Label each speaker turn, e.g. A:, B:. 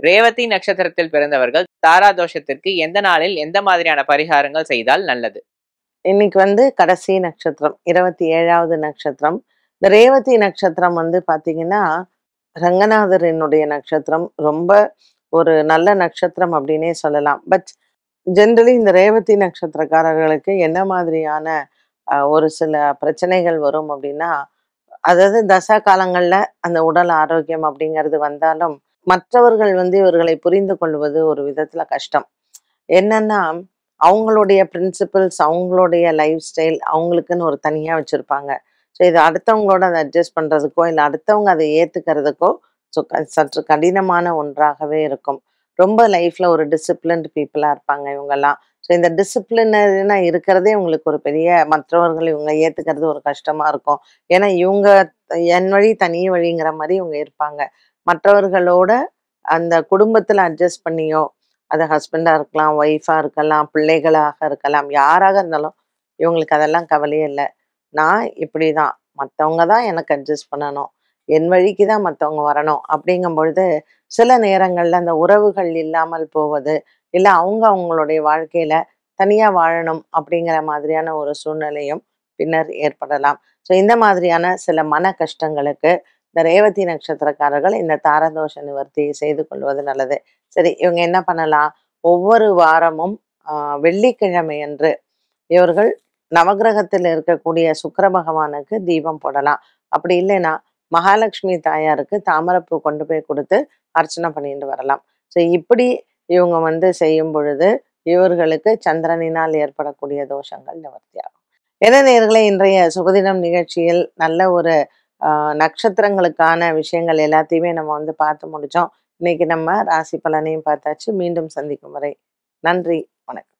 A: ரேவதி நட்சத்திரத்தில் பிறந்தவர்கள் தாரா தோஷத்திற்கு எந்த நாளில் எந்த மாதிரியான பரிகாரங்கள் செய்தால் நல்லது?
B: இன்னைக்கு கடைசி நட்சத்திரம் 27வது நட்சத்திரம். இந்த ரேவதி நட்சத்திரம் பாத்தீங்கன்னா ரங்கநாதரினுடைய நட்சத்திரம். ரொம்ப ஒரு நல்ல நட்சத்திரம் அப்படின்னே சொல்லலாம். பட் ஜென்ரலி இந்த ரேவதி நட்சத்திரக்காரர்களுக்கு என்ன மாதிரியான ஒரு சில பிரச்சனைகள் வரும் அப்படின்னா, அதாவது தசா காலங்கள்ல அந்த உடல் ஆரோக்கியம் அப்படிங்கிறது வந்தாலும், மற்றவர்கள் இவர்களை புரிந்து கொள்வது ஒரு விதத்துல கஷ்டம். என்னன்னா, அவங்களுடைய பிரின்சிபல்ஸ், அவங்களுடைய லைஃப் ஸ்டைல் அவங்களுக்குன்னு ஒரு தனியா வச்சிருப்பாங்க. ஸோ இது அடுத்தவங்களோட அத அட்ஜஸ்ட் பண்றதுக்கோ, இல்ல அடுத்தவங்க அதை ஏத்துக்கிறதுக்கோ சற்று கடினமான ஒன்றாகவே இருக்கும். ரொம்ப லைஃப்ல ஒரு டிசிப்ளின்டு பீப்புளா இருப்பாங்க இவங்கலாம். ஸோ இந்த டிசிப்ளினரினா இருக்கிறதே உங்களுக்கு ஒரு பெரிய மற்றவர்கள் இவங்க ஏத்துக்கிறது ஒரு கஷ்டமா இருக்கும். ஏன்னா இவங்க என் வழி தனி வழிங்கிற மாரி இவங்க இருப்பாங்க. மற்றவர்களோட அந்த குடும்பத்துல அட்ஜஸ்ட் பண்ணியோ, அது ஹஸ்பண்டா இருக்கலாம், ஒய்ஃபா இருக்கலாம், பிள்ளைகளாக இருக்கலாம், யாராக இருந்தாலும் இவங்களுக்கு அதெல்லாம் கவலையே இல்ல. நான் இப்படிதான். மத்தவங்க தான் எனக்கு அட்ஜஸ்ட் பண்ணணும். என் வழிக்கு தான் மத்தவங்க வரணும். அப்படிங்கும் பொழுது, சில நேரங்கள்ல அந்த உறவுகள் இல்லாமல் போவது, இல்ல அவங்க அவங்களுடைய வாழ்க்கையில தனியா வாழணும் அப்படிங்கிற மாதிரியான ஒரு சூழ்நிலையும் பின்னர் ஏற்படலாம். ஸோ இந்த மாதிரியான சில மன கஷ்டங்களுக்கு இந்த ரேவதி நட்சத்திரக்காரர்கள் இந்த தாரதோஷ நிவர்த்தியை செய்து கொள்வது நல்லது. சரி, இவங்க என்ன பண்ணலாம்? ஒவ்வொரு வாரமும் வெள்ளிக்கிழமை அன்று இவர்கள் நவக்கிரகத்தில் இருக்கக்கூடிய சுக்கிர பகவானுக்கு தீபம் போடலாம். அப்படி இல்லைன்னா மகாலட்சுமி தாயாருக்கு தாமரைப்பூ கொண்டு போய் கொடுத்து அர்ச்சனை பண்ணிட்டு வரலாம். ஸோ இப்படி இவங்க செய்யும் பொழுது இவர்களுக்கு சந்திரனினால் ஏற்படக்கூடிய தோஷங்கள் நிவர்த்தியாகும். என்ன நேயர்களே, இன்றைய சுபதினம் நிகழ்ச்சியில் நல்ல ஒரு நட்சத்திரங்களுக்கான விஷயங்கள் எல்லாத்தையுமே நம்ம பார்த்து முடிச்சோம். இன்னைக்கு நம்ம ராசி பலனையும் பார்த்தாச்சு. மீண்டும் சந்திக்கும் வரை நன்றி, வணக்கம்.